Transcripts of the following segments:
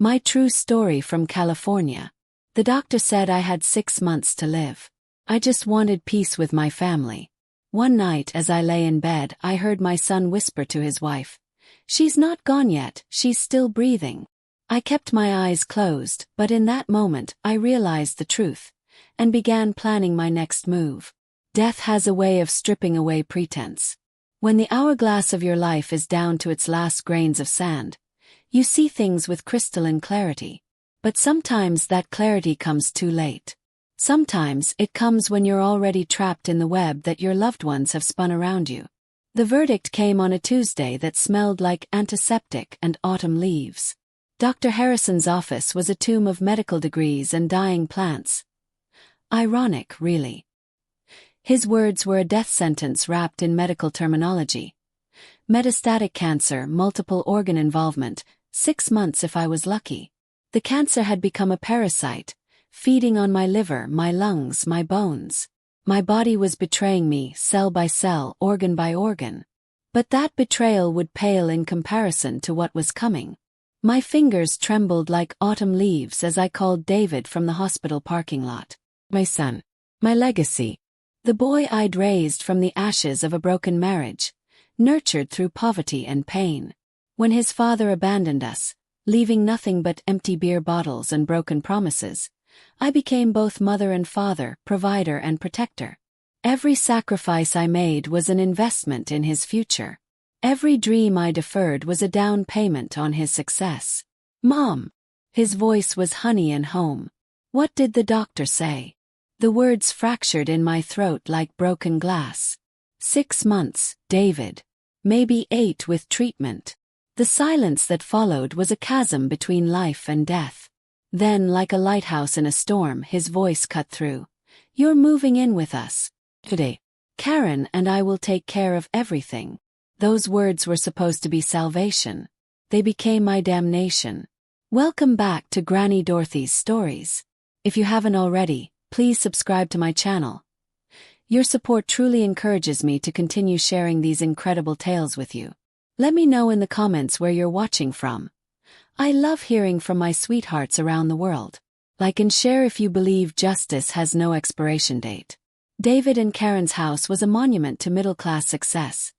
My true story from California. The doctor said I had 6 months to live. I just wanted peace with my family. One night as I lay in bed, I heard my son whisper to his wife, "She's not gone yet, she's still breathing." I kept my eyes closed, but in that moment, I realized the truth, and began planning my next move. Death has a way of stripping away pretense. When the hourglass of your life is down to its last grains of sand, you see things with crystalline clarity. But sometimes that clarity comes too late. Sometimes it comes when you're already trapped in the web that your loved ones have spun around you. The verdict came on a Tuesday that smelled like antiseptic and autumn leaves. Dr. Harrison's office was a tomb of medical degrees and dying plants. Ironic, really. His words were a death sentence wrapped in medical terminology. Metastatic cancer, multiple organ involvement, 6 months if I was lucky. The cancer had become a parasite, feeding on my liver, my lungs, my bones. My body was betraying me, cell by cell, organ by organ. But that betrayal would pale in comparison to what was coming. My fingers trembled like autumn leaves as I called David from the hospital parking lot. My son. My legacy. The boy I'd raised from the ashes of a broken marriage, nurtured through poverty and pain. When his father abandoned us, leaving nothing but empty beer bottles and broken promises, I became both mother and father, provider and protector. Every sacrifice I made was an investment in his future. Every dream I deferred was a down payment on his success. "Mom." His voice was honey and home. "What did the doctor say?" The words fractured in my throat like broken glass. 6 months, David. Maybe 8 with treatment. The silence that followed was a chasm between life and death. Then, like a lighthouse in a storm, his voice cut through. "You're moving in with us. Today. Karen and I will take care of everything." Those words were supposed to be salvation. They became my damnation. Welcome back to Granny Dorothy's Stories. If you haven't already, please subscribe to my channel. Your support truly encourages me to continue sharing these incredible tales with you. Let me know in the comments where you're watching from. I love hearing from my sweethearts around the world. Like and share if you believe justice has no expiration date. David and Karen's house was a monument to middle-class success.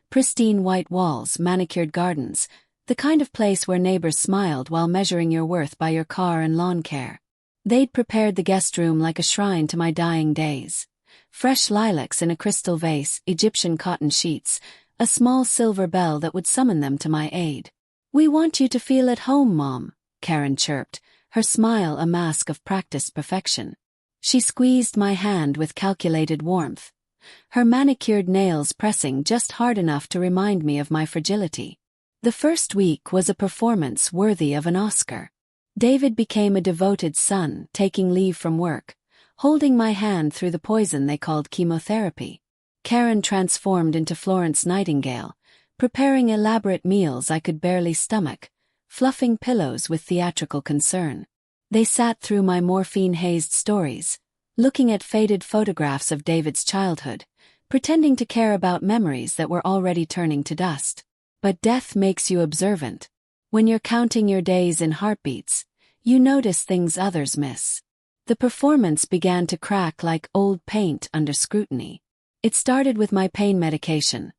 Pristine white walls, manicured gardens, the kind of place where neighbors smiled while measuring your worth by your car and lawn care. They'd prepared the guest room like a shrine to my dying days. Fresh lilacs in a crystal vase, Egyptian cotton sheets, a small silver bell that would summon them to my aid. "We want you to feel at home, Mom," Karen chirped, her smile a mask of practiced perfection. She squeezed my hand with calculated warmth, her manicured nails pressing just hard enough to remind me of my fragility. The first week was a performance worthy of an Oscar. David became a devoted son, taking leave from work, holding my hand through the poison they called chemotherapy. Karen transformed into Florence Nightingale, preparing elaborate meals I could barely stomach, fluffing pillows with theatrical concern. They sat through my morphine-hazed stories, looking at faded photographs of David's childhood, pretending to care about memories that were already turning to dust. But death makes you observant. When you're counting your days in heartbeats, you notice things others miss. The performance began to crack like old paint under scrutiny. It started with my pain medication.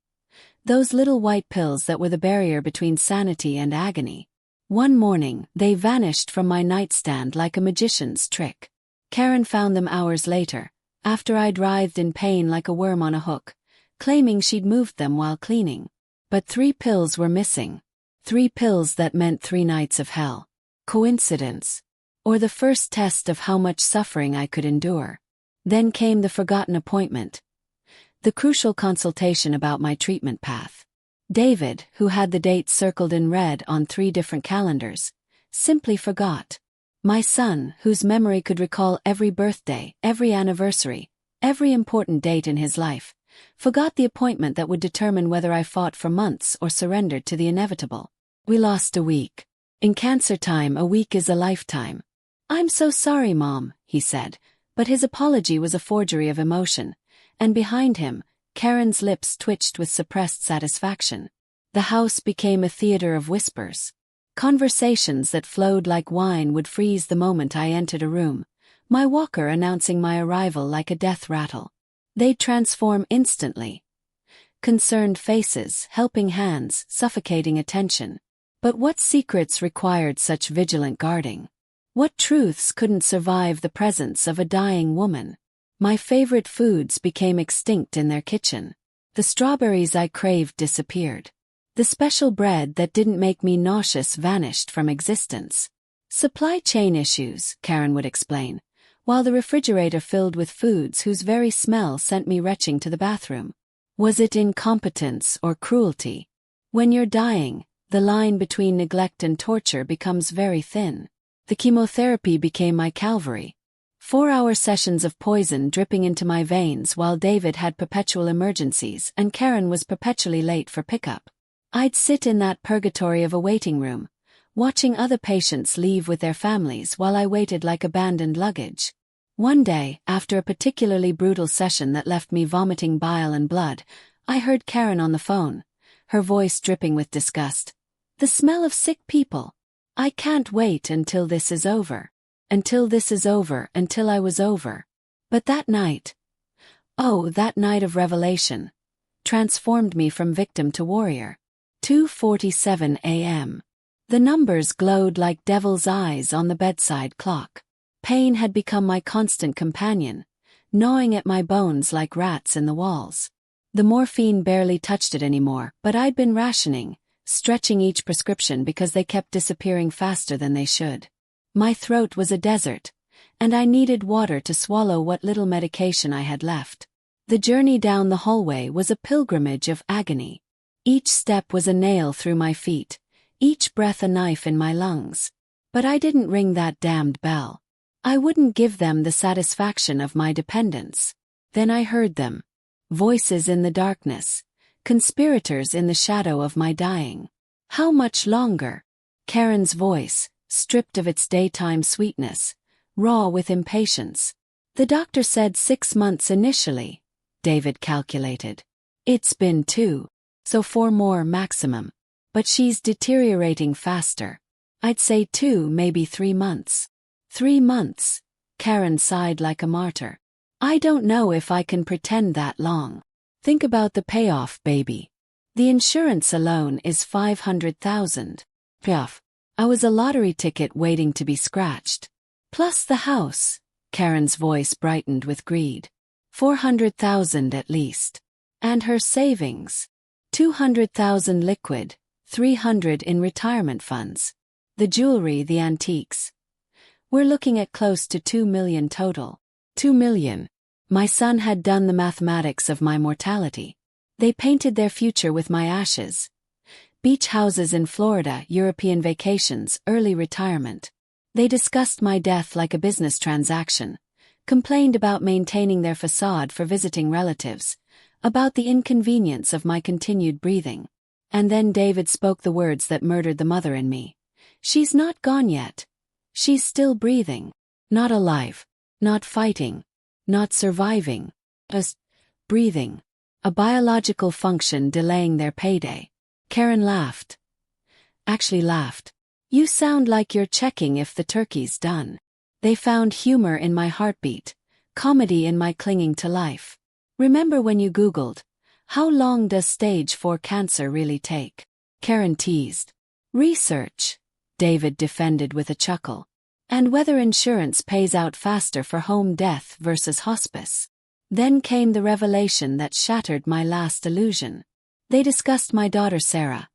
Those little white pills that were the barrier between sanity and agony. One morning, they vanished from my nightstand like a magician's trick. Karen found them hours later, after I'd writhed in pain like a worm on a hook, claiming she'd moved them while cleaning. But 3 pills were missing. 3 pills that meant 3 nights of hell. Coincidence? Or the first test of how much suffering I could endure? Then came the forgotten appointment. The crucial consultation about my treatment path. David, who had the date circled in red on 3 different calendars, simply forgot. My son, whose memory could recall every birthday, every anniversary, every important date in his life, forgot the appointment that would determine whether I fought for months or surrendered to the inevitable. We lost a week. In cancer time, a week is a lifetime. "I'm so sorry, Mom," he said, but his apology was a forgery of emotion, and behind him, Karen's lips twitched with suppressed satisfaction. The house became a theater of whispers. Conversations that flowed like wine would freeze the moment I entered a room, my walker announcing my arrival like a death rattle. They'd transform instantly. Concerned faces, helping hands, suffocating attention. But what secrets required such vigilant guarding? What truths couldn't survive the presence of a dying woman? My favorite foods became extinct in their kitchen. The strawberries I craved disappeared. The special bread that didn't make me nauseous vanished from existence. Supply chain issues, Karen would explain, while the refrigerator filled with foods whose very smell sent me retching to the bathroom. Was it incompetence or cruelty? When you're dying, the line between neglect and torture becomes very thin. The chemotherapy became my Calvary. 4-hour sessions of poison dripping into my veins while David had perpetual emergencies and Karen was perpetually late for pickup. I'd sit in that purgatory of a waiting room, watching other patients leave with their families while I waited like abandoned luggage. One day, after a particularly brutal session that left me vomiting bile and blood, I heard Karen on the phone, her voice dripping with disgust. "The smell of sick people. I can't wait until this is over. Until this is over, until I was over." But that night, oh, that night of revelation, transformed me from victim to warrior. 2:47 a.m. The numbers glowed like devil's eyes on the bedside clock. Pain had become my constant companion, gnawing at my bones like rats in the walls. The morphine barely touched it anymore, but I'd been rationing, stretching each prescription because they kept disappearing faster than they should. My throat was a desert, and I needed water to swallow what little medication I had left. The journey down the hallway was a pilgrimage of agony. Each step was a nail through my feet, each breath a knife in my lungs. But I didn't ring that damned bell. I wouldn't give them the satisfaction of my dependence. Then I heard them. Voices in the darkness. Conspirators in the shadow of my dying. How much longer? Karen's voice, stripped of its daytime sweetness, raw with impatience. The doctor said 6 months initially, David calculated. It's been 2, so 4 more maximum. But she's deteriorating faster. I'd say 2, maybe 3 months. 3 months, Karen sighed like a martyr. I don't know if I can pretend that long. Think about the payoff, baby. The insurance alone is $500,000. Payoff. I was a lottery ticket waiting to be scratched. Plus the house, Karen's voice brightened with greed. $400,000 at least. And her savings. $200,000 liquid, $300 in retirement funds. The jewelry, the antiques. We're looking at close to $2 million total. $2 million. My son had done the mathematics of my mortality. They painted their future with my ashes. Beach houses in Florida, European vacations, early retirement. They discussed my death like a business transaction, complained about maintaining their facade for visiting relatives, about the inconvenience of my continued breathing. And then David spoke the words that murdered the mother in me. She's not gone yet. She's still breathing. Not alive. Not fighting. Not surviving. Just breathing. A biological function delaying their payday. Karen laughed. Actually laughed. You sound like you're checking if the turkey's done. They found humor in my heartbeat, comedy in my clinging to life. Remember when you Googled, how long does stage 4 cancer really take? Karen teased. Research, David defended with a chuckle. And whether insurance pays out faster for home death versus hospice. Then came the revelation that shattered my last illusion. They discussed my daughter Sarah.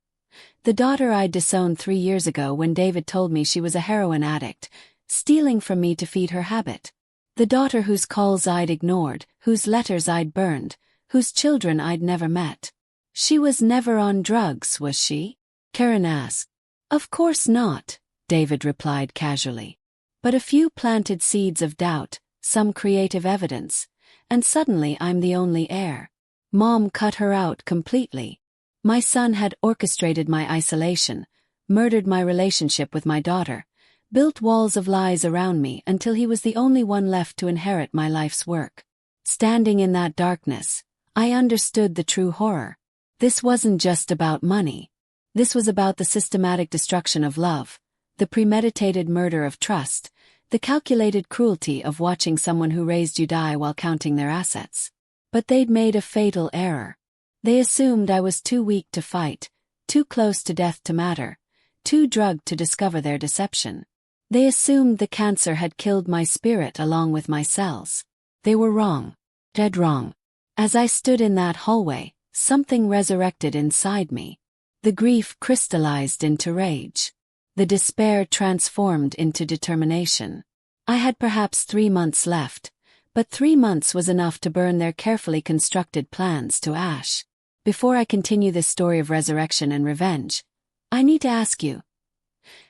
The daughter I'd disowned 3 years ago when David told me she was a heroin addict, stealing from me to feed her habit. The daughter whose calls I'd ignored, whose letters I'd burned, whose children I'd never met. She was never on drugs, was she? Karen asked. Of course not, David replied casually. But a few planted seeds of doubt, some creative evidence, and suddenly I'm the only heir. Mom cut her out completely. My son had orchestrated my isolation, murdered my relationship with my daughter, built walls of lies around me until he was the only one left to inherit my life's work. Standing in that darkness, I understood the true horror. This wasn't just about money. This was about the systematic destruction of love, the premeditated murder of trust, the calculated cruelty of watching someone who raised you die while counting their assets. But they'd made a fatal error. They assumed I was too weak to fight, too close to death to matter, too drugged to discover their deception. They assumed the cancer had killed my spirit along with my cells. They were wrong. Dead wrong. As I stood in that hallway, something resurrected inside me. The grief crystallized into rage. The despair transformed into determination. I had perhaps 3 months left, but 3 months was enough to burn their carefully constructed plans to ash. Before I continue this story of resurrection and revenge, I need to ask you,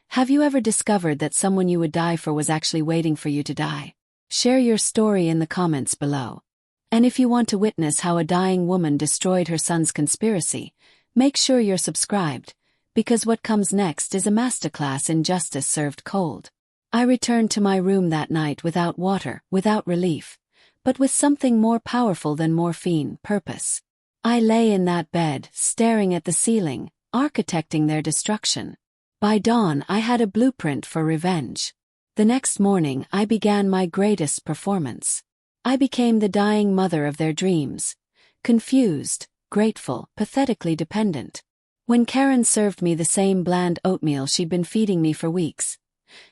have you ever discovered that someone you would die for was actually waiting for you to die? Share your story in the comments below. And if you want to witness how a dying woman destroyed her son's conspiracy, make sure you're subscribed, because what comes next is a masterclass in justice served cold. I returned to my room that night without water, without relief, but with something more powerful than morphine: purpose. I lay in that bed, staring at the ceiling, architecting their destruction. By dawn I had a blueprint for revenge. The next morning I began my greatest performance. I became the dying mother of their dreams. Confused, grateful, pathetically dependent. When Karen served me the same bland oatmeal she'd been feeding me for weeks,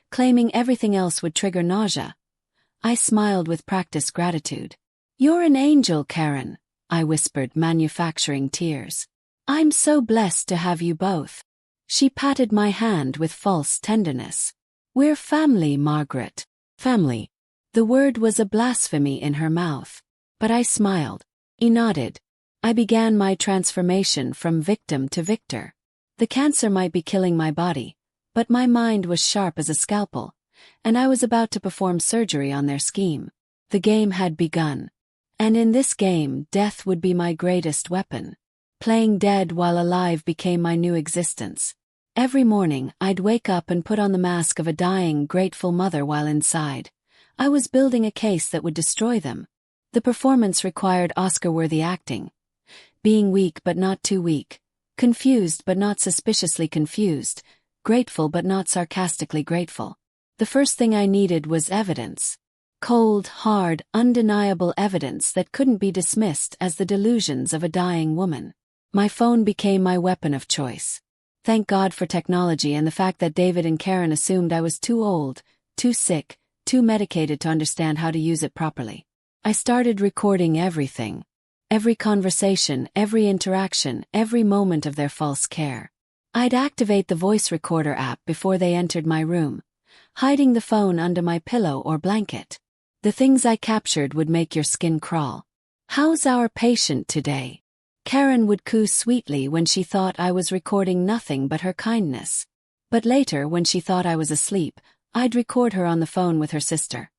claiming everything else would trigger nausea, I smiled with practiced gratitude. "You're an angel, Karen," I whispered, manufacturing tears. "I'm so blessed to have you both." She patted my hand with false tenderness. "We're family, Margaret." Family. The word was a blasphemy in her mouth. But I smiled. He nodded. I began my transformation from victim to victor. The cancer might be killing my body, but my mind was sharp as a scalpel, and I was about to perform surgery on their scheme. The game had begun. And in this game, death would be my greatest weapon. Playing dead while alive became my new existence. Every morning, I'd wake up and put on the mask of a dying, grateful mother while inside. I was building a case that would destroy them. The performance required Oscar-worthy acting. Being weak but not too weak, confused but not suspiciously confused, grateful but not sarcastically grateful. The first thing I needed was evidence. Cold, hard, undeniable evidence that couldn't be dismissed as the delusions of a dying woman. My phone became my weapon of choice. Thank God for technology and the fact that David and Karen assumed I was too old, too sick, too medicated to understand how to use it properly. I started recording everything. Every conversation, every interaction, every moment of their false care. I'd activate the voice recorder app before they entered my room, hiding the phone under my pillow or blanket. The things I captured would make your skin crawl. "How's our patient today?" Karen would coo sweetly when she thought I was recording nothing but her kindness. But later, when she thought I was asleep, I'd record her on the phone with her sister.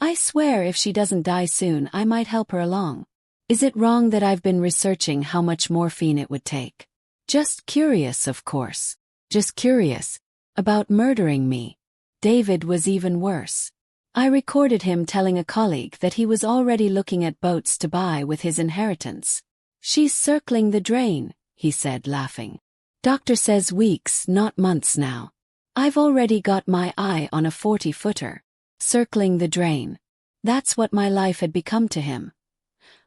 I swear if she doesn't die soon, I might help her along. Is it wrong that I've been researching how much morphine it would take? Just curious, of course. Just curious. About murdering me. David was even worse. I recorded him telling a colleague that he was already looking at boats to buy with his inheritance. "She's circling the drain," he said, laughing. "Doctor says weeks, not months now. I've already got my eye on a 40-footer. Circling the drain. That's what my life had become to him.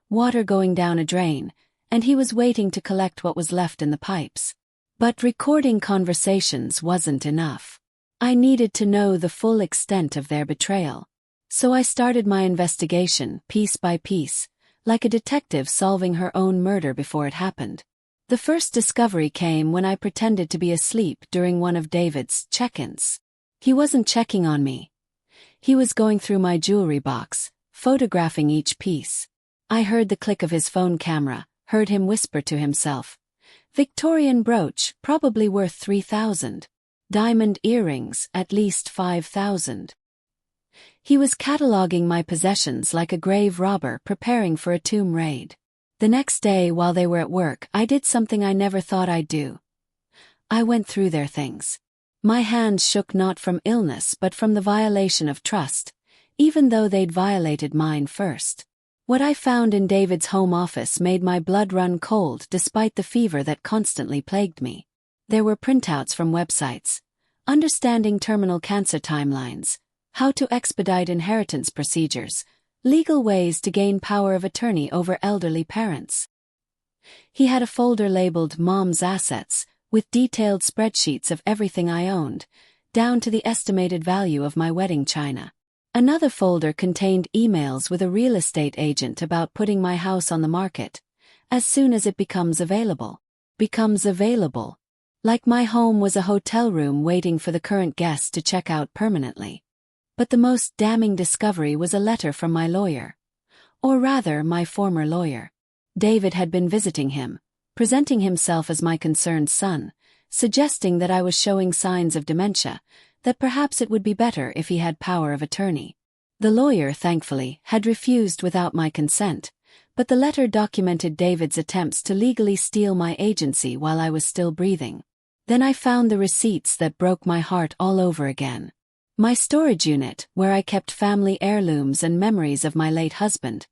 Water going down a drain, and he was waiting to collect what was left in the pipes. But recording conversations wasn't enough. I needed to know the full extent of their betrayal. So I started my investigation, piece by piece, like a detective solving her own murder before it happened. The first discovery came when I pretended to be asleep during one of David's check-ins. He wasn't checking on me. He was going through my jewelry box, photographing each piece. I heard the click of his phone camera, heard him whisper to himself. "Victorian brooch, probably worth 3,000. Diamond earrings, at least 5,000. He was cataloging my possessions like a grave robber preparing for a tomb raid. The next day, while they were at work, I did something I never thought I'd do. I went through their things. My hands shook not from illness but from the violation of trust, even though they'd violated mine first. What I found in David's home office made my blood run cold despite the fever that constantly plagued me. There were printouts from websites, understanding terminal cancer timelines, how to expedite inheritance procedures, legal ways to gain power of attorney over elderly parents. He had a folder labeled Mom's Assets, with detailed spreadsheets of everything I owned, down to the estimated value of my wedding china. Another folder contained emails with a real estate agent about putting my house on the market, as soon as it becomes available. Becomes available. Like my home was a hotel room waiting for the current guest to check out permanently. But the most damning discovery was a letter from my lawyer. Or rather, my former lawyer. David had been visiting him, presenting himself as my concerned son, suggesting that I was showing signs of dementia, that perhaps it would be better if he had power of attorney. The lawyer, thankfully, had refused without my consent, but the letter documented David's attempts to legally steal my agency while I was still breathing. Then I found the receipts that broke my heart all over again. My storage unit, where I kept family heirlooms and memories of my late husband,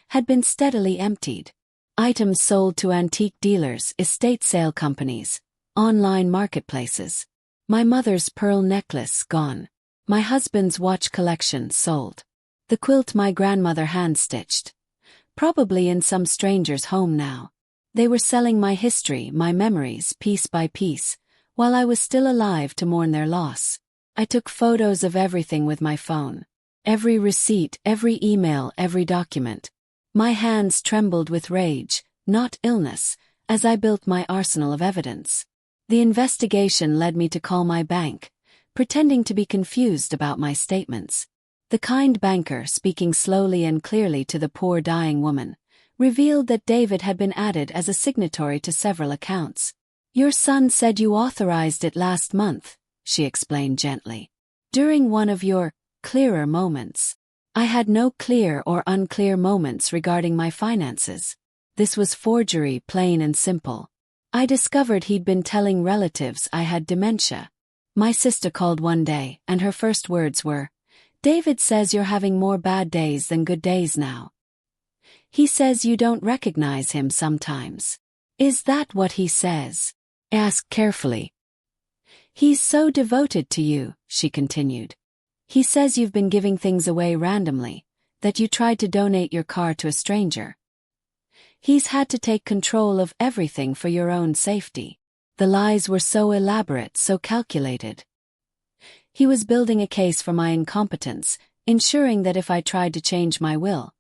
had been steadily emptied. Items sold to antique dealers, estate sale companies, online marketplaces. My mother's pearl necklace gone. My husband's watch collection sold. The quilt my grandmother hand-stitched. Probably in some stranger's home now. They were selling my history, my memories, piece by piece, while I was still alive to mourn their loss. I took photos of everything with my phone. Every receipt, every email, every document. My hands trembled with rage, not illness, as I built my arsenal of evidence. The investigation led me to call my bank, pretending to be confused about my statements. The kind banker, speaking slowly and clearly to the poor dying woman, revealed that David had been added as a signatory to several accounts. "Your son said you authorized it last month," she explained gently. "During one of your clearer moments." I had no clear or unclear moments regarding my finances. This was forgery, plain and simple. I discovered he'd been telling relatives I had dementia. My sister called one day, and her first words were, "David says you're having more bad days than good days now. He says you don't recognize him sometimes." "Is that what he says?" I asked carefully. "He's so devoted to you," she continued. "He says you've been giving things away randomly, that you tried to donate your car to a stranger. He's had to take control of everything for your own safety." The lies were so elaborate, so calculated. He was building a case for my incompetence, ensuring that if I tried to change my will,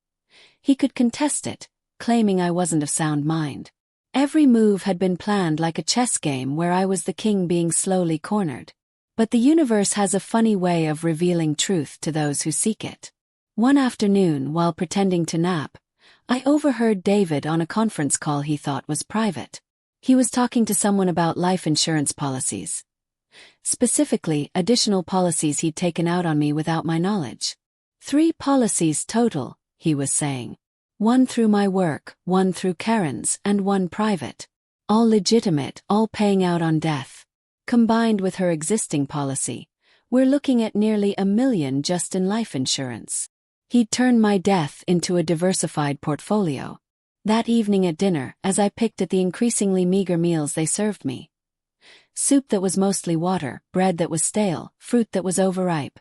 he could contest it, claiming I wasn't of sound mind. Every move had been planned like a chess game where I was the king being slowly cornered. But the universe has a funny way of revealing truth to those who seek it. One afternoon, while pretending to nap, I overheard David on a conference call he thought was private. He was talking to someone about life insurance policies. Specifically, additional policies he'd taken out on me without my knowledge. 3 policies total, he was saying. 1 through my work, 1 through Karen's, and 1 private. All legitimate, all paying out on death. Combined with her existing policy, we're looking at nearly $1 million just in life insurance. He'd turned my death into a diversified portfolio. That evening at dinner, as I picked at the increasingly meager meals they served me. Soup that was mostly water, bread that was stale, fruit that was overripe.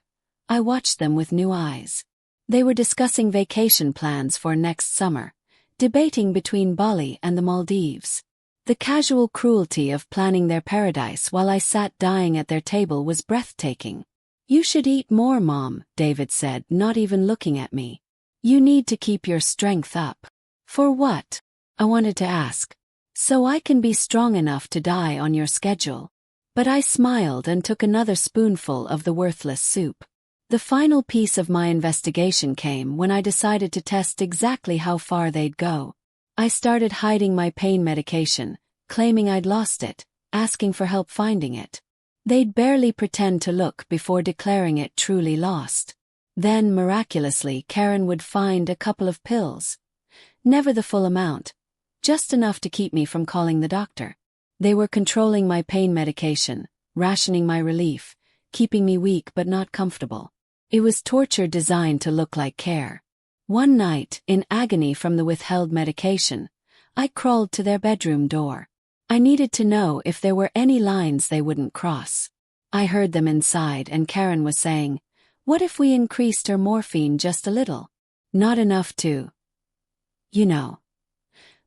I watched them with new eyes. They were discussing vacation plans for next summer, debating between Bali and the Maldives. The casual cruelty of planning their paradise while I sat dying at their table was breathtaking. "You should eat more, Mom," David said, not even looking at me. "You need to keep your strength up." "For what?" I wanted to ask. "So I can be strong enough to die on your schedule." But I smiled and took another spoonful of the worthless soup. The final piece of my investigation came when I decided to test exactly how far they'd go. I started hiding my pain medication, claiming I'd lost it, asking for help finding it. They'd barely pretend to look before declaring it truly lost. Then, miraculously, Karen would find a couple of pills. Never the full amount, just enough to keep me from calling the doctor. They were controlling my pain medication, rationing my relief, keeping me weak but not comfortable. It was torture designed to look like care. One night, in agony from the withheld medication, I crawled to their bedroom door. I needed to know if there were any lines they wouldn't cross. I heard them inside, and Karen was saying, "What if we increased her morphine just a little? Not enough to, you know,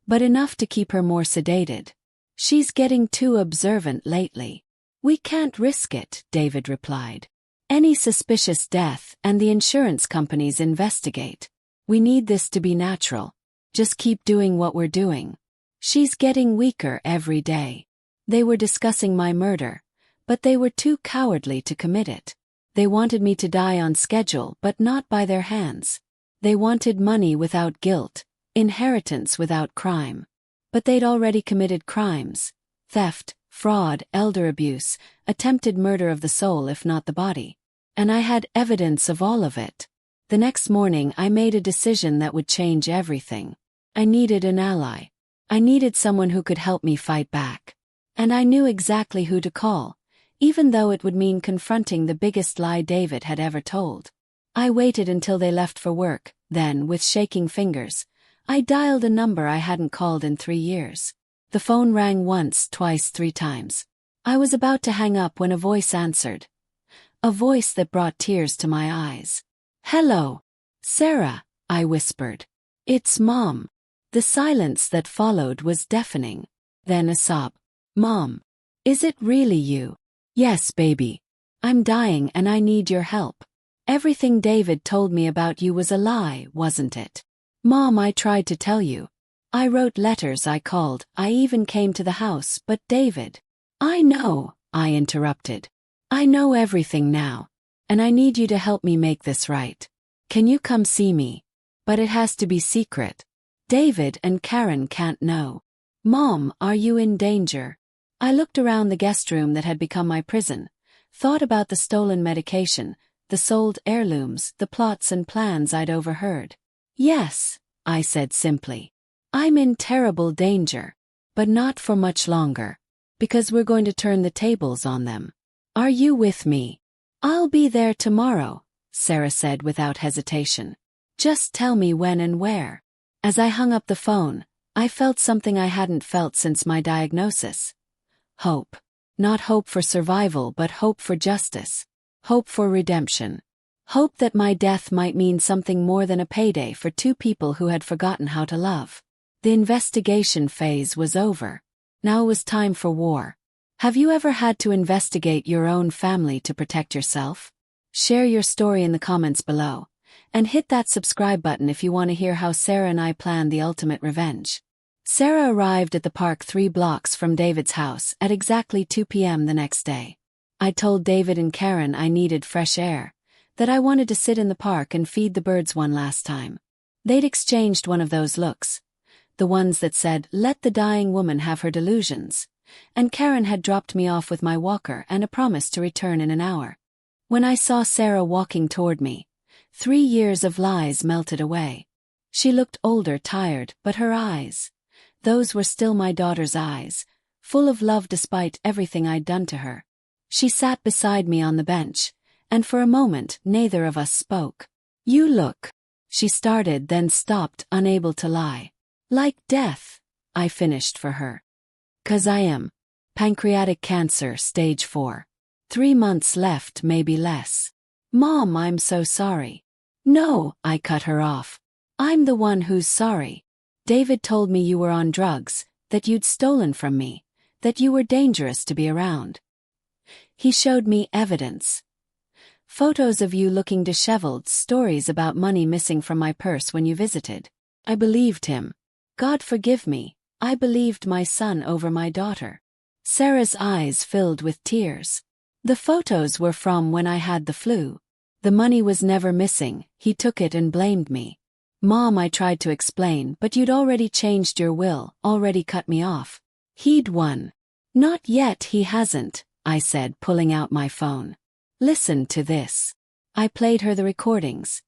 but enough to keep her more sedated. She's getting too observant lately." "We can't risk it," David replied. "Any suspicious death and the insurance companies investigate. We need this to be natural. Just keep doing what we're doing. She's getting weaker every day." They were discussing my murder, but they were too cowardly to commit it. They wanted me to die on schedule, but not by their hands. They wanted money without guilt, inheritance without crime. But they'd already committed crimes: theft, fraud, elder abuse, attempted murder of the soul if not the body. And I had evidence of all of it. The next morning I made a decision that would change everything. I needed an ally. I needed someone who could help me fight back. And I knew exactly who to call, even though it would mean confronting the biggest lie David had ever told. I waited until they left for work, then, with shaking fingers, I dialed a number I hadn't called in 3 years. The phone rang once, twice, 3 times. I was about to hang up when a voice answered. A voice that brought tears to my eyes. "Hello, Sarah," I whispered. "It's Mom." The silence that followed was deafening. Then a sob. "Mom, is it really you?" "Yes, baby. I'm dying and I need your help. Everything David told me about you was a lie, wasn't it?" "Mom, I tried to tell you. I wrote letters, I called, I even came to the house, but David—" "I know," I interrupted. "I know everything now. And I need you to help me make this right. Can you come see me? But it has to be secret. David and Karen can't know." "Mom, are you in danger?" I looked around the guest room that had become my prison, thought about the stolen medication, the sold heirlooms, the plots and plans I'd overheard. "Yes," I said simply. "I'm in terrible danger. But not for much longer. Because we're going to turn the tables on them. Are you with me?" "I'll be there tomorrow," Sarah said without hesitation. "Just tell me when and where." As I hung up the phone, I felt something I hadn't felt since my diagnosis. Hope. Not hope for survival, but hope for justice. Hope for redemption. Hope that my death might mean something more than a payday for 2 people who had forgotten how to love. The investigation phase was over. Now it was time for war. Have you ever had to investigate your own family to protect yourself? Share your story in the comments below. And hit that subscribe button if you want to hear how Sarah and I planned the ultimate revenge. Sarah arrived at the park 3 blocks from David's house at exactly 2 p.m. the next day. I told David and Karen I needed fresh air, that I wanted to sit in the park and feed the birds one last time. They'd exchanged one of those looks. The ones that said, "Let the dying woman have her delusions." And Karen had dropped me off with my walker and a promise to return in an hour. When I saw Sarah walking toward me, 3 years of lies melted away. She looked older, tired, but her eyes, those were still my daughter's eyes, full of love despite everything I'd done to her. She sat beside me on the bench, and for a moment neither of us spoke. "You look," she started, then stopped, unable to lie. "Like death," I finished for her. "'Cause I am. Pancreatic cancer, stage 4. 3 months left, maybe less." "Mom, I'm so sorry." "No," I cut her off. "I'm the one who's sorry. David told me you were on drugs, that you'd stolen from me, that you were dangerous to be around. He showed me evidence. Photos of you looking disheveled, stories about money missing from my purse when you visited. I believed him. God forgive me, I believed my son over my daughter." Sarah's eyes filled with tears. "The photos were from when I had the flu. The money was never missing, he took it and blamed me." "Mom," I tried to explain, "but you'd already changed your will, already cut me off." "He'd won." "Not yet, he hasn't," I said, pulling out my phone. "Listen to this." I played her the recordings.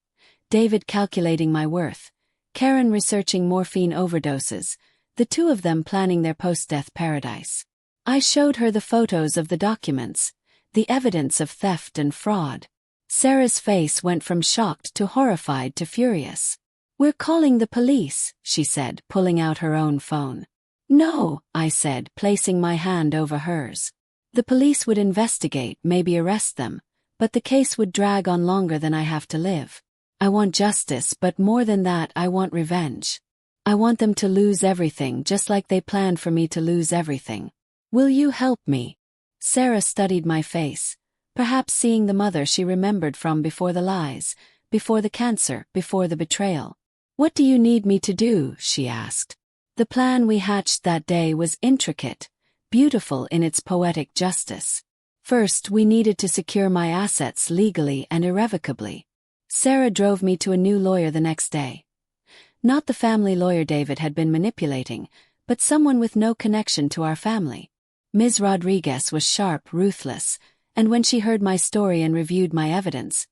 David calculating my worth, Karen researching morphine overdoses, the 2 of them planning their post-death paradise. I showed her the photos of the documents, the evidence of theft and fraud. Sarah's face went from shocked to horrified to furious. "We're calling the police," she said, pulling out her own phone. No, I said, placing my hand over hers. The police would investigate, maybe arrest them, but the case would drag on longer than I have to live. I want justice, but more than that, I want revenge. I want them to lose everything just like they planned for me to lose everything. Will you help me? Sarah studied my face, perhaps seeing the mother she remembered from before the lies, before the cancer, before the betrayal. What do you need me to do? She asked. The plan we hatched that day was intricate, beautiful in its poetic justice. First, we needed to secure my assets legally and irrevocably. Sarah drove me to a new lawyer the next day. Not the family lawyer David had been manipulating, but someone with no connection to our family. Ms. Rodriguez was sharp, ruthless, and when she heard my story and reviewed my evidence,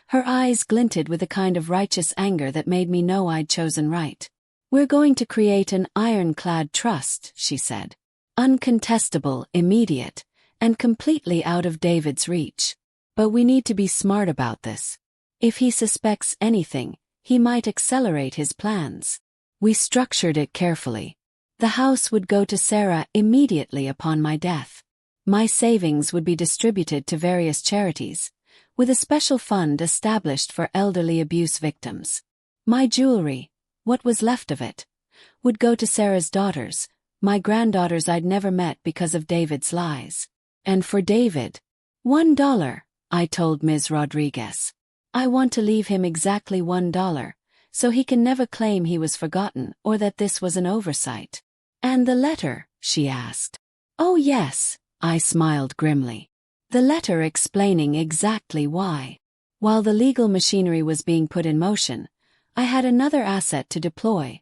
her eyes glinted with a kind of righteous anger that made me know I'd chosen right. We're going to create an ironclad trust, she said. Uncontestable, immediate, and completely out of David's reach. But we need to be smart about this. If he suspects anything, he might accelerate his plans. We structured it carefully. The house would go to Sarah immediately upon my death. My savings would be distributed to various charities, with a special fund established for elderly abuse victims. My jewelry, what was left of it, would go to Sarah's daughters, my granddaughters I'd never met because of David's lies. And for David, $1, I told Ms. Rodriguez. I want to leave him exactly $1, so he can never claim he was forgotten or that this was an oversight. And the letter? She asked. Oh yes, I smiled grimly. The letter explaining exactly why. While the legal machinery was being put in motion, I had another asset to deploy.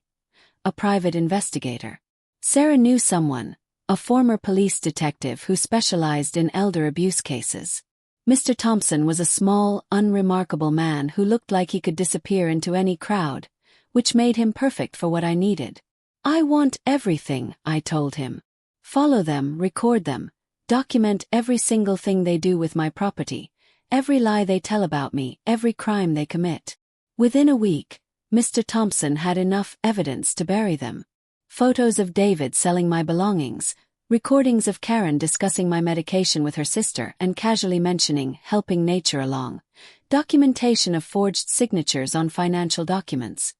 A private investigator. Sarah knew someone, a former police detective who specialized in elder abuse cases. Mr. Thompson was a small, unremarkable man who looked like he could disappear into any crowd, which made him perfect for what I needed. I want everything, I told him. Follow them, record them, document every single thing they do with my property, every lie they tell about me, every crime they commit. Within a week, Mr. Thompson had enough evidence to bury them. Photos of David selling my belongings, recordings of Karen discussing my medication with her sister and casually mentioning helping nature along, documentation of forged signatures on financial documents.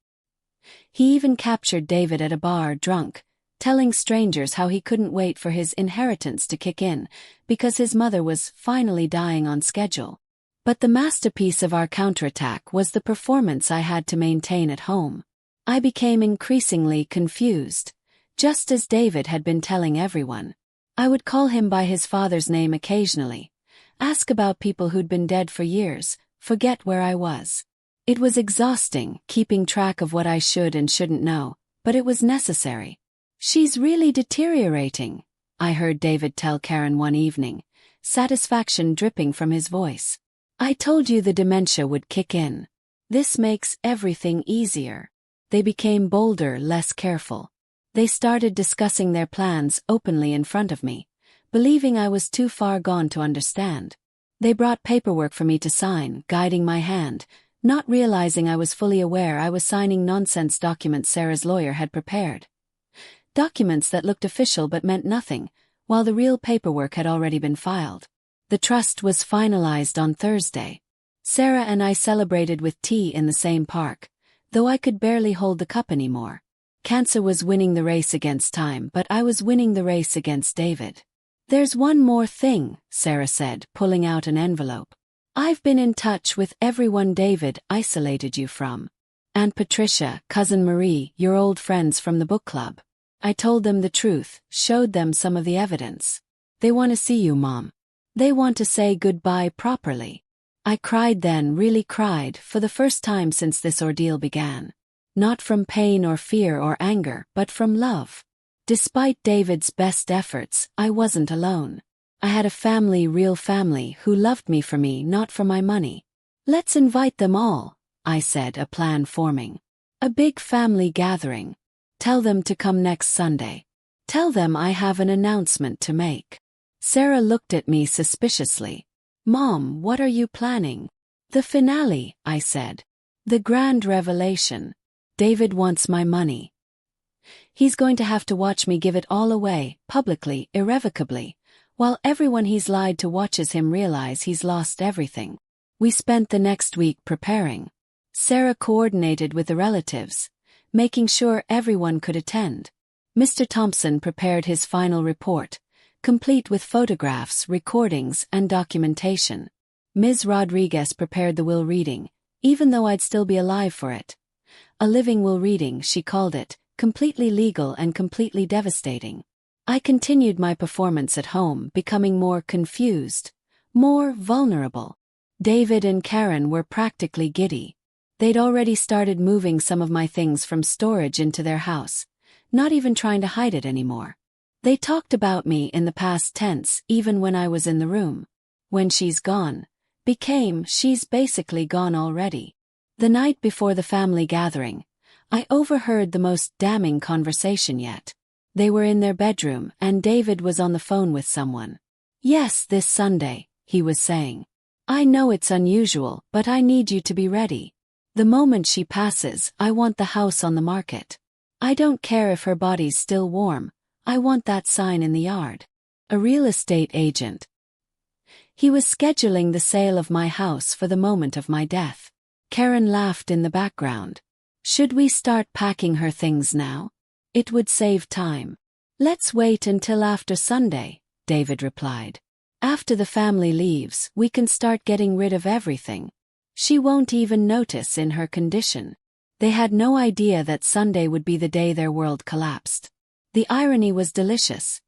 He even captured David at a bar drunk, telling strangers how he couldn't wait for his inheritance to kick in because his mother was finally dying on schedule. But the masterpiece of our counterattack was the performance I had to maintain at home. I became increasingly confused, just as David had been telling everyone. I would call him by his father's name occasionally, ask about people who'd been dead for years, forget where I was. It was exhausting, keeping track of what I should and shouldn't know, but it was necessary. She's really deteriorating, I heard David tell Karen one evening, satisfaction dripping from his voice. I told you the dementia would kick in. This makes everything easier. They became bolder, less careful. They started discussing their plans openly in front of me, believing I was too far gone to understand. They brought paperwork for me to sign, guiding my hand, not realizing I was fully aware I was signing nonsense documents Sarah's lawyer had prepared. Documents that looked official but meant nothing, while the real paperwork had already been filed. The trust was finalized on Thursday. Sarah and I celebrated with tea in the same park, though I could barely hold the cup anymore. Cancer was winning the race against time, but I was winning the race against David. There's one more thing, Sarah said, pulling out an envelope. I've been in touch with everyone David isolated you from. Aunt Patricia, Cousin Marie, your old friends from the book club. I told them the truth, showed them some of the evidence. They want to see you, Mom. They want to say goodbye properly. I cried then, really cried, for the first time since this ordeal began. Not from pain or fear or anger, but from love. Despite David's best efforts, I wasn't alone. I had a family, real family, who loved me for me, not for my money. Let's invite them all, I said, a plan forming. A big family gathering. Tell them to come next Sunday. Tell them I have an announcement to make. Sarah looked at me suspiciously. Mom, what are you planning? The finale, I said. The grand revelation. David wants my money. He's going to have to watch me give it all away, publicly, irrevocably, while everyone he's lied to watches him realize he's lost everything. We spent the next week preparing. Sarah coordinated with the relatives, making sure everyone could attend. Mr. Thompson prepared his final report, complete with photographs, recordings, and documentation. Ms. Rodriguez prepared the will reading, even though I'd still be alive for it. A living will reading, she called it, completely legal and completely devastating. I continued my performance at home, becoming more confused, more vulnerable. David and Karen were practically giddy. They'd already started moving some of my things from storage into their house, not even trying to hide it anymore. They talked about me in the past tense even when I was in the room. When she's gone, became she's basically gone already. The night before the family gathering, I overheard the most damning conversation yet. They were in their bedroom and David was on the phone with someone. "Yes, this Sunday," he was saying. "I know it's unusual, but I need you to be ready. The moment she passes, I want the house on the market. I don't care if her body's still warm, I want that sign in the yard." A real estate agent. He was scheduling the sale of my house for the moment of my death. Karen laughed in the background. "Should we start packing her things now? It would save time." "Let's wait until after Sunday," David replied. "After the family leaves, we can start getting rid of everything. She won't even notice in her condition." They had no idea that Sunday would be the day their world collapsed. The irony was delicious.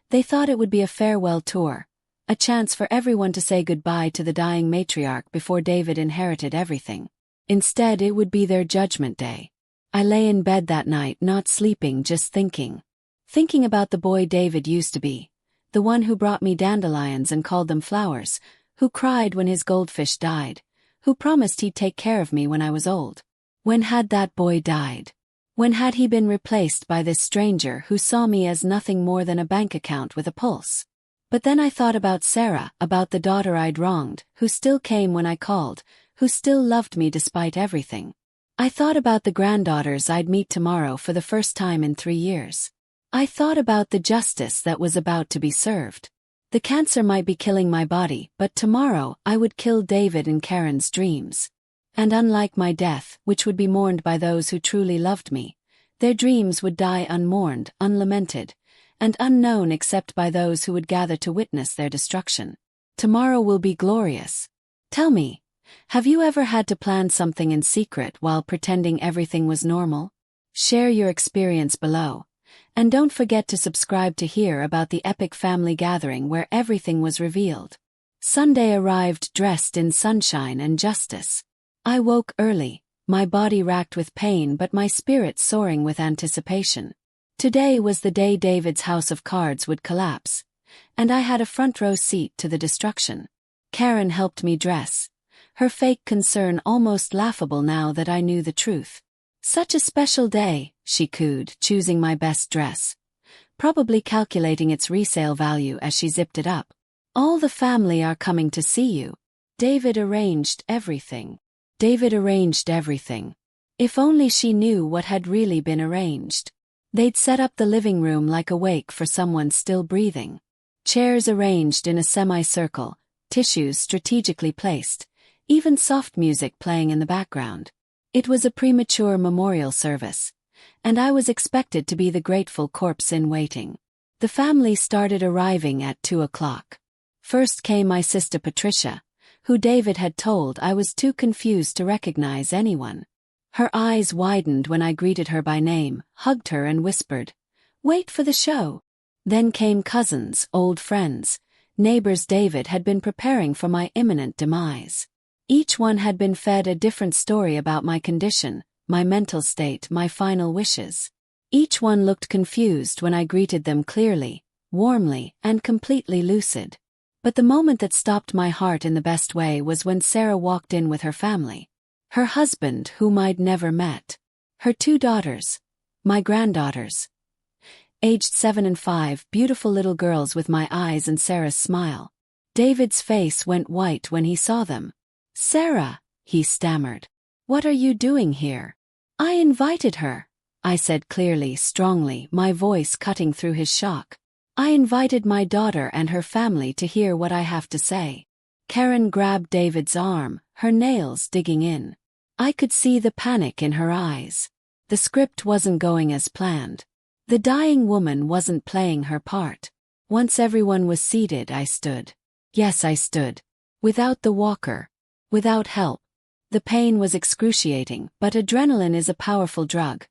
They thought it would be a farewell tour, a chance for everyone to say goodbye to the dying matriarch before David inherited everything. Instead, it would be their judgment day. I lay in bed that night, not sleeping, just thinking. Thinking about the boy David used to be, the one who brought me dandelions and called them flowers, who cried when his goldfish died, who promised he'd take care of me when I was old. When had that boy died? When had he been replaced by this stranger who saw me as nothing more than a bank account with a pulse? But then I thought about Sarah, about the daughter I'd wronged, who still came when I called, who still loved me despite everything. I thought about the granddaughters I'd meet tomorrow for the first time in 3 years. I thought about the justice that was about to be served. The cancer might be killing my body, but tomorrow I would kill David and Karen's dreams. And unlike my death, which would be mourned by those who truly loved me, their dreams would die unmourned, unlamented, and unknown except by those who would gather to witness their destruction. Tomorrow will be glorious. Tell me, have you ever had to plan something in secret while pretending everything was normal? Share your experience below. And don't forget to subscribe to hear about the epic family gathering where everything was revealed. Sunday arrived dressed in sunshine and justice. I woke early, my body racked with pain but my spirit soaring with anticipation. Today was the day David's house of cards would collapse, and I had a front row seat to the destruction. Karen helped me dress, her fake concern almost laughable now that I knew the truth. "Such a special day," she cooed, choosing my best dress, probably calculating its resale value as she zipped it up. "All the family are coming to see you." David arranged everything. If only she knew what had really been arranged. They'd set up the living room like a wake for someone still breathing. Chairs arranged in a semicircle, tissues strategically placed, even soft music playing in the background. It was a premature memorial service, and I was expected to be the grateful corpse in waiting. The family started arriving at 2 o'clock. First came my sister Patricia, who David had told I was too confused to recognize anyone. Her eyes widened when I greeted her by name, hugged her and whispered, "Wait for the show." Then came cousins, old friends, neighbors David had been preparing for my imminent demise. Each one had been fed a different story about my condition, my mental state, my final wishes. Each one looked confused when I greeted them clearly, warmly, and completely lucid. But the moment that stopped my heart in the best way was when Sarah walked in with her family. Her husband, whom I'd never met. Her 2 daughters. My granddaughters. Aged 7 and 5, beautiful little girls with my eyes and Sarah's smile. David's face went white when he saw them. "Sarah," he stammered. "What are you doing here?" "I invited her," I said clearly, strongly, my voice cutting through his shock. I invited my daughter and her family to hear what I have to say. Karen grabbed David's arm, her nails digging in. I could see the panic in her eyes. The script wasn't going as planned. The dying woman wasn't playing her part. Once everyone was seated, I stood. Yes, I stood. Without the walker. Without help. The pain was excruciating, but adrenaline is a powerful drug,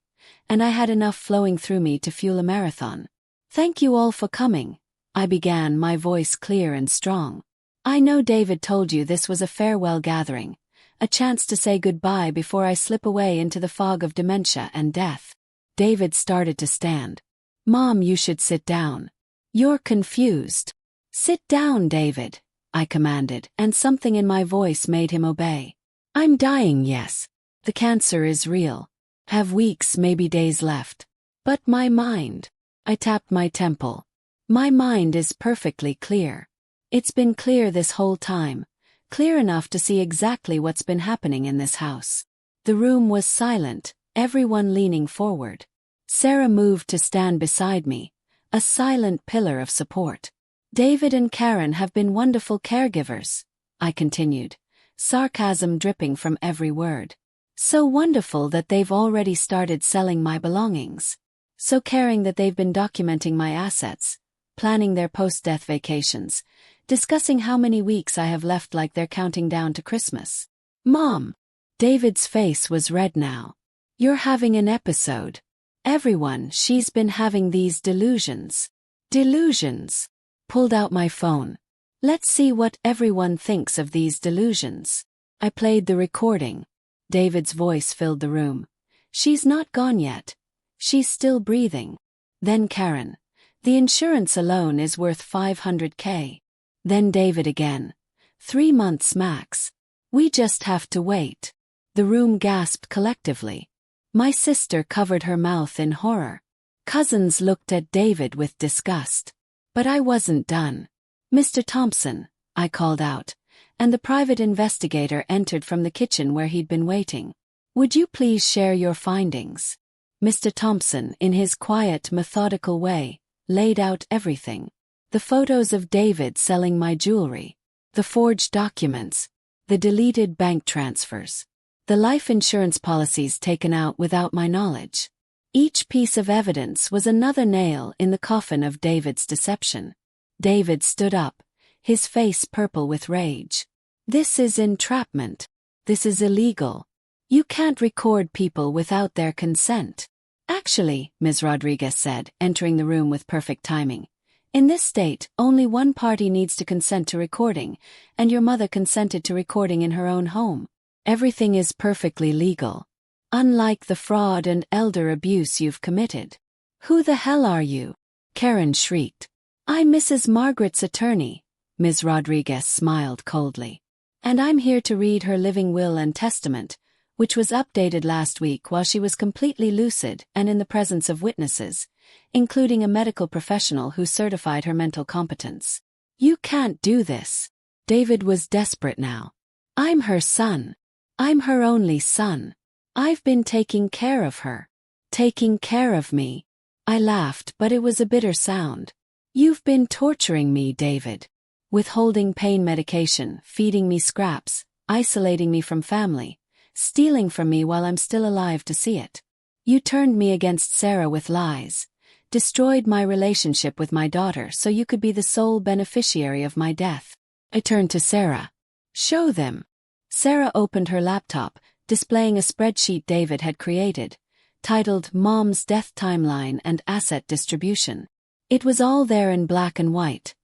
and I had enough flowing through me to fuel a marathon. Thank you all for coming, I began, my voice clear and strong. I know David told you this was a farewell gathering, a chance to say goodbye before I slip away into the fog of dementia and death. David started to stand. Mom, you should sit down. You're confused. Sit down, David, I commanded, and something in my voice made him obey. I'm dying, yes. The cancer is real. Have weeks, maybe days left. But my mind. I tapped my temple. My mind is perfectly clear. It's been clear this whole time. Clear enough to see exactly what's been happening in this house. The room was silent, everyone leaning forward. Sarah moved to stand beside me, a silent pillar of support. David and Karen have been wonderful caregivers, I continued, sarcasm dripping from every word. So wonderful that they've already started selling my belongings. So caring that they've been documenting my assets, planning their post-death vacations, discussing how many weeks I have left like they're counting down to Christmas. Mom! David's face was red now. You're having an episode. Everyone, she's been having these delusions. Delusions. Pulled out my phone. Let's see what everyone thinks of these delusions. I played the recording. David's voice filled the room. She's not gone yet. She's still breathing. Then Karen. The insurance alone is worth $500K. Then David again. 3 months max. We just have to wait. The room gasped collectively. My sister covered her mouth in horror. Cousins looked at David with disgust. But I wasn't done. Mr. Thompson, I called out, and the private investigator entered from the kitchen where he'd been waiting. Would you please share your findings? Mr. Thompson, in his quiet, methodical way, laid out everything. The photos of David selling my jewelry, the forged documents, the deleted bank transfers, the life insurance policies taken out without my knowledge. Each piece of evidence was another nail in the coffin of David's deception. David stood up, his face purple with rage. This is entrapment. This is illegal. You can't record people without their consent. Actually, Ms. Rodriguez said, entering the room with perfect timing. In this state, only one party needs to consent to recording, and your mother consented to recording in her own home. Everything is perfectly legal. Unlike the fraud and elder abuse you've committed. Who the hell are you? Karen shrieked. I'm Mrs. Margaret's attorney. Ms. Rodriguez smiled coldly. And I'm here to read her living will and testament, which was updated last week while she was completely lucid and in the presence of witnesses, including a medical professional who certified her mental competence. You can't do this. David was desperate now. I'm her son. I'm her only son. I've been taking care of her. Taking care of me. I laughed, but it was a bitter sound. You've been torturing me, David. Withholding pain medication, feeding me scraps, isolating me from family, stealing from me while I'm still alive to see it. You turned me against Sarah with lies, destroyed my relationship with my daughter so you could be the sole beneficiary of my death. I turned to Sarah. Show them. Sarah opened her laptop, displaying a spreadsheet David had created, titled Mom's Death Timeline and Asset Distribution. It was all there in black and white.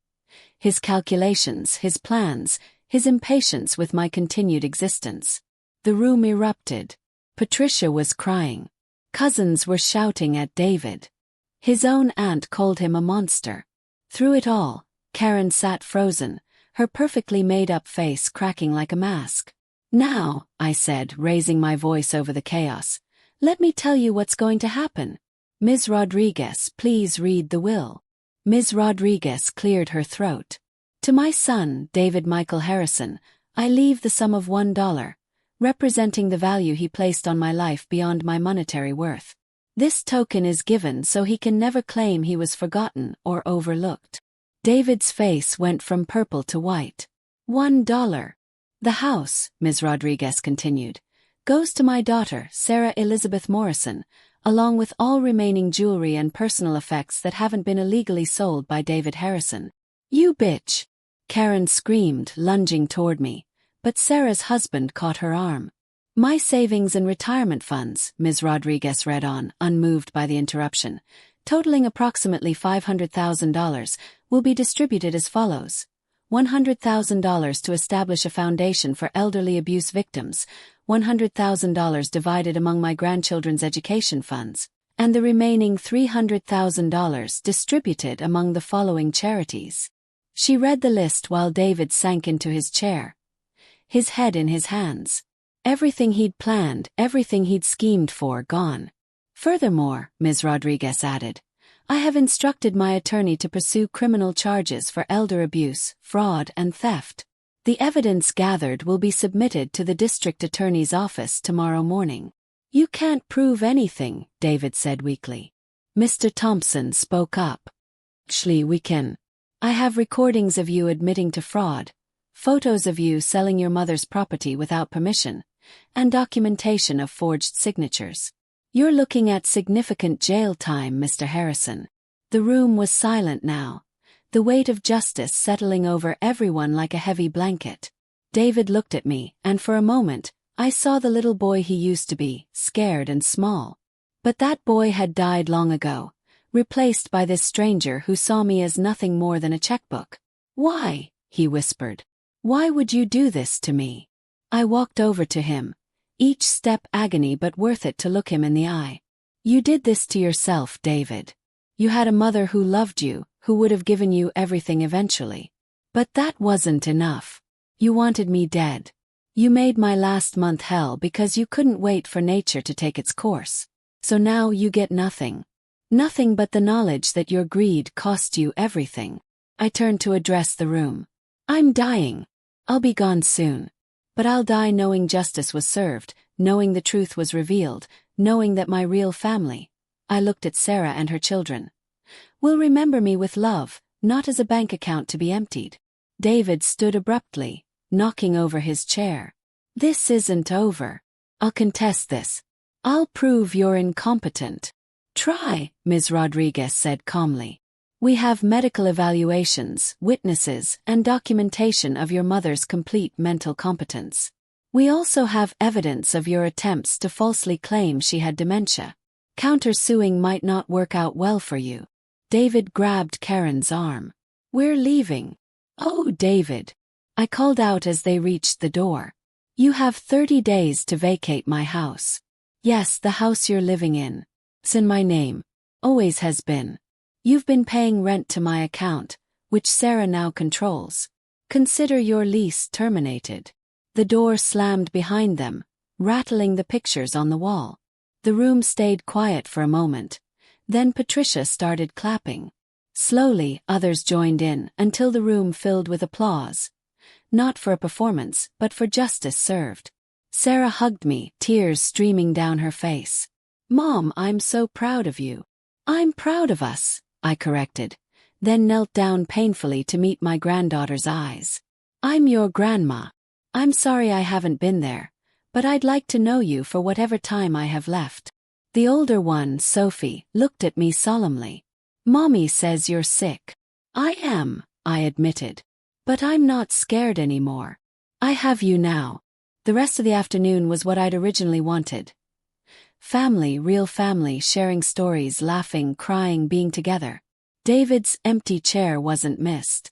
His calculations, his plans, his impatience with my continued existence. The room erupted. Patricia was crying. Cousins were shouting at David. His own aunt called him a monster. Through it all, Karen sat frozen, her perfectly made-up face cracking like a mask. Now, I said, raising my voice over the chaos, let me tell you what's going to happen. Ms. Rodriguez, please read the will. Ms. Rodriguez cleared her throat. To my son, David Michael Harrison, I leave the sum of $1, representing the value he placed on my life beyond my monetary worth. This token is given so he can never claim he was forgotten or overlooked. David's face went from purple to white. $1. The house, Ms. Rodriguez continued, goes to my daughter, Sarah Elizabeth Morrison, along with all remaining jewelry and personal effects that haven't been illegally sold by David Harrison. You bitch! Karen screamed, lunging toward me, but Sarah's husband caught her arm. My savings and retirement funds, Ms. Rodriguez read on, unmoved by the interruption, totaling approximately $500,000, will be distributed as follows. $100,000 to establish a foundation for elderly abuse victims, $100,000 divided among my grandchildren's education funds, and the remaining $300,000 distributed among the following charities. She read the list while David sank into his chair, his head in his hands. Everything he'd planned, everything he'd schemed for, gone. Furthermore, Ms. Rodriguez added, I have instructed my attorney to pursue criminal charges for elder abuse, fraud, and theft. The evidence gathered will be submitted to the district attorney's office tomorrow morning. You can't prove anything, David said weakly. Mr. Thompson spoke up. Actually, we can. I have recordings of you admitting to fraud, photos of you selling your mother's property without permission, and documentation of forged signatures. You're looking at significant jail time, Mr. Harrison. The room was silent now, the weight of justice settling over everyone like a heavy blanket. David looked at me, and for a moment, I saw the little boy he used to be, scared and small. But that boy had died long ago, replaced by this stranger who saw me as nothing more than a checkbook. Why? He whispered. Why would you do this to me? I walked over to him, each step agony but worth it to look him in the eye. You did this to yourself, David. You had a mother who loved you, who would have given you everything eventually. But that wasn't enough. You wanted me dead. You made my last month hell because you couldn't wait for nature to take its course. So now you get nothing. Nothing but the knowledge that your greed cost you everything. I turned to address the room. I'm dying. I'll be gone soon. But I'll die knowing justice was served, knowing the truth was revealed, knowing that my real family, I looked at Sarah and her children, will remember me with love, not as a bank account to be emptied. David stood abruptly, knocking over his chair. This isn't over. I'll contest this. I'll prove you're incompetent. Try, Ms. Rodriguez said calmly. We have medical evaluations, witnesses, and documentation of your mother's complete mental competence. We also have evidence of your attempts to falsely claim she had dementia. Countersuing might not work out well for you. David grabbed Karen's arm. We're leaving. Oh, David. I called out as they reached the door. You have 30 days to vacate my house. Yes, the house you're living in. It's in my name. Always has been. You've been paying rent to my account, which Sarah now controls. Consider your lease terminated. The door slammed behind them, rattling the pictures on the wall. The room stayed quiet for a moment. Then Patricia started clapping. Slowly, others joined in, until the room filled with applause. Not for a performance, but for justice served. Sarah hugged me, tears streaming down her face. Mom, I'm so proud of you. I'm proud of us, I corrected, then knelt down painfully to meet my granddaughter's eyes. I'm your grandma. I'm sorry I haven't been there, but I'd like to know you for whatever time I have left. The older one, Sophie, looked at me solemnly. Mommy says you're sick. I am, I admitted. But I'm not scared anymore. I have you now. The rest of the afternoon was what I'd originally wanted. Family, real family, sharing stories, laughing, crying, being together. David's empty chair wasn't missed.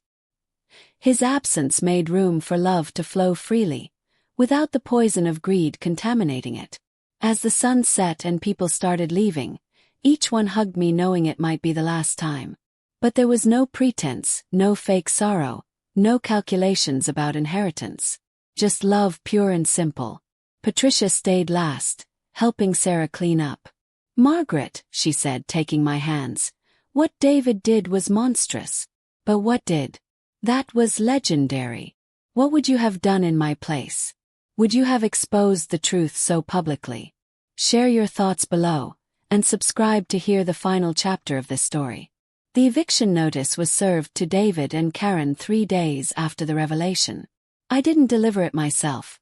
His absence made room for love to flow freely, without the poison of greed contaminating it. As the sun set and people started leaving, each one hugged me knowing it might be the last time. But there was no pretense, no fake sorrow, no calculations about inheritance. Just love, pure and simple. Patricia stayed last, helping Sarah clean up. Margaret, she said, taking my hands, what David did was monstrous. But what did? That was legendary. What would you have done in my place? Would you have exposed the truth so publicly? Share your thoughts below, and subscribe to hear the final chapter of this story. The eviction notice was served to David and Karen 3 days after the revelation. I didn't deliver it myself.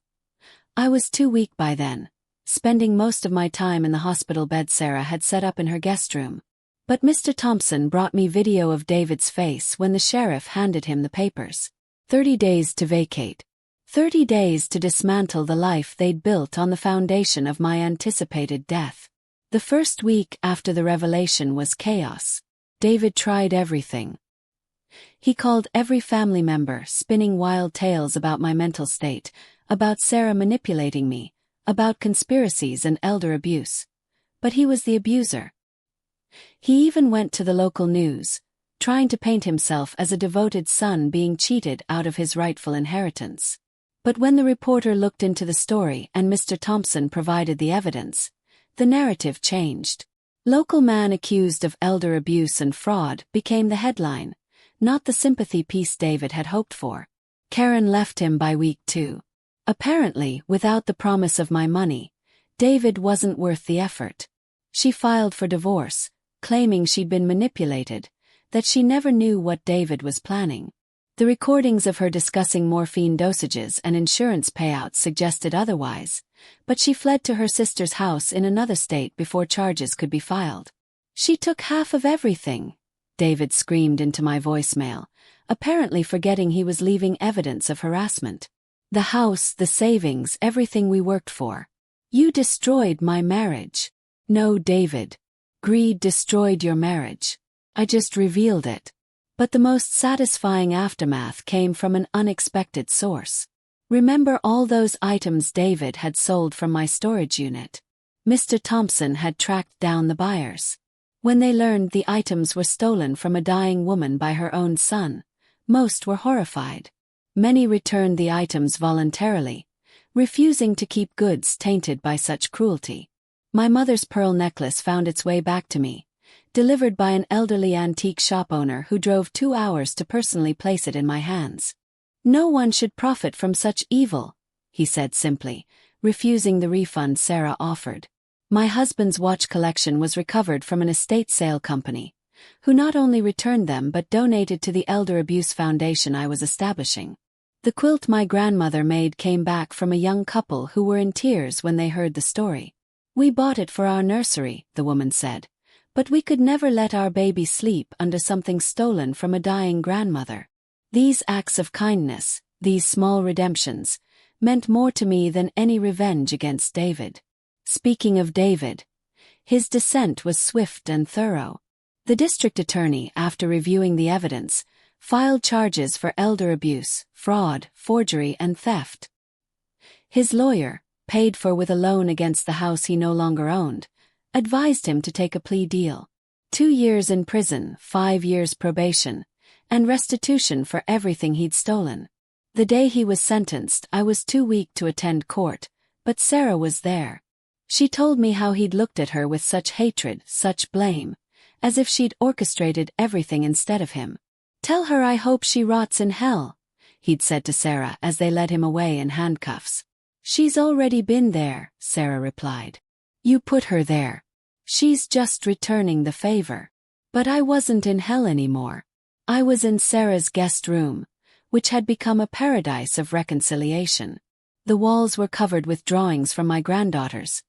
I was too weak by then, spending most of my time in the hospital bed Sarah had set up in her guest room. But Mr. Thompson brought me video of David's face when the sheriff handed him the papers. 30 days to vacate. 30 days to dismantle the life they'd built on the foundation of my anticipated death. The first week after the revelation was chaos. David tried everything. He called every family member, spinning wild tales about my mental state, about Sarah manipulating me, about conspiracies and elder abuse. But he was the abuser. He even went to the local news, trying to paint himself as a devoted son being cheated out of his rightful inheritance. But when the reporter looked into the story and Mr. Thompson provided the evidence, the narrative changed. Local man accused of elder abuse and fraud became the headline, not the sympathy piece David had hoped for. Karen left him by week 2. Apparently, without the promise of my money, David wasn't worth the effort. She filed for divorce, claiming she'd been manipulated, that she never knew what David was planning. The recordings of her discussing morphine dosages and insurance payouts suggested otherwise, but she fled to her sister's house in another state before charges could be filed. "She took half of everything," David screamed into my voicemail, apparently forgetting he was leaving evidence of harassment. "The house, the savings, everything we worked for. You destroyed my marriage." "No, David. Greed destroyed your marriage. I just revealed it." But the most satisfying aftermath came from an unexpected source. "Remember all those items David had sold from my storage unit?" Mr. Thompson had tracked down the buyers. When they learned the items were stolen from a dying woman by her own son, most were horrified. Many returned the items voluntarily, refusing to keep goods tainted by such cruelty. My mother's pearl necklace found its way back to me, delivered by an elderly antique shop owner who drove 2 hours to personally place it in my hands. "No one should profit from such evil," he said simply, refusing the refund Sarah offered. My husband's watch collection was recovered from an estate sale company, who not only returned them but donated to the Elder Abuse Foundation I was establishing. The quilt my grandmother made came back from a young couple who were in tears when they heard the story. "We bought it for our nursery," the woman said, "but we could never let our baby sleep under something stolen from a dying grandmother." These acts of kindness, these small redemptions, meant more to me than any revenge against David. Speaking of David, his descent was swift and thorough. The district attorney, after reviewing the evidence, filed charges for elder abuse, fraud, forgery, and theft. His lawyer, paid for with a loan against the house he no longer owned, advised him to take a plea deal. 2 years in prison, 5 years probation, and restitution for everything he'd stolen. The day he was sentenced, I was too weak to attend court, but Sarah was there. She told me how he'd looked at her with such hatred, such blame, as if she'd orchestrated everything instead of him. "Tell her I hope she rots in hell," he'd said to Sarah as they led him away in handcuffs. "She's already been there," Sarah replied. "You put her there. She's just returning the favor." But I wasn't in hell anymore. I was in Sarah's guest room, which had become a paradise of reconciliation. The walls were covered with drawings from my granddaughters,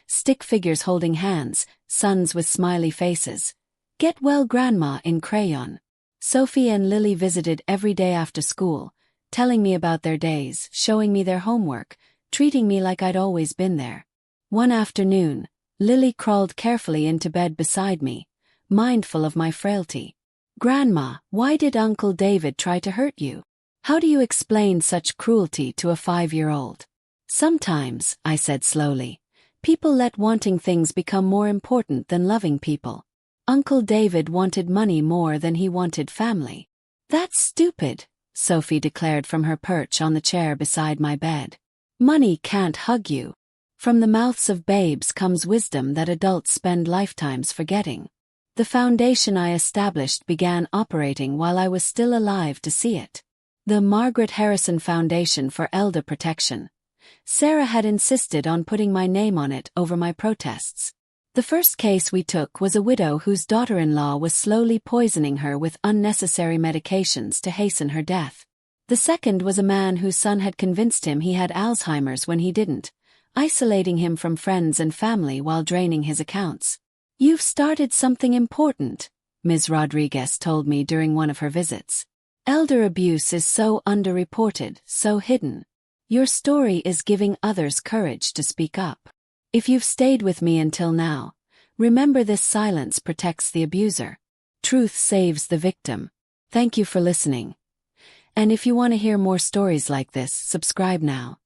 stick figures holding hands, sons with smiley faces. "Get well, Grandma," in crayon. Sophie and Lily visited every day after school, telling me about their days, showing me their homework, treating me like I'd always been there. One afternoon, Lily crawled carefully into bed beside me, mindful of my frailty. "Grandma, why did Uncle David try to hurt you? How do you explain such cruelty to a 5-year-old?" "Sometimes," I said slowly, "people let wanting things become more important than loving people. Uncle David wanted money more than he wanted family." "That's stupid," Sophie declared from her perch on the chair beside my bed. "Money can't hug you. From the mouths of babes comes wisdom that adults spend lifetimes forgetting." The foundation I established began operating while I was still alive to see it. The Margaret Harrison Foundation for Elder Protection. Sarah had insisted on putting my name on it over my protests. The first case we took was a widow whose daughter-in-law was slowly poisoning her with unnecessary medications to hasten her death. The second was a man whose son had convinced him he had Alzheimer's when he didn't, isolating him from friends and family while draining his accounts. "You've started something important," Ms. Rodriguez told me during one of her visits. "Elder abuse is so underreported, so hidden. Your story is giving others courage to speak up. If you've stayed with me until now, remember this: silence protects the abuser. Truth saves the victim." Thank you for listening. And if you want to hear more stories like this, subscribe now.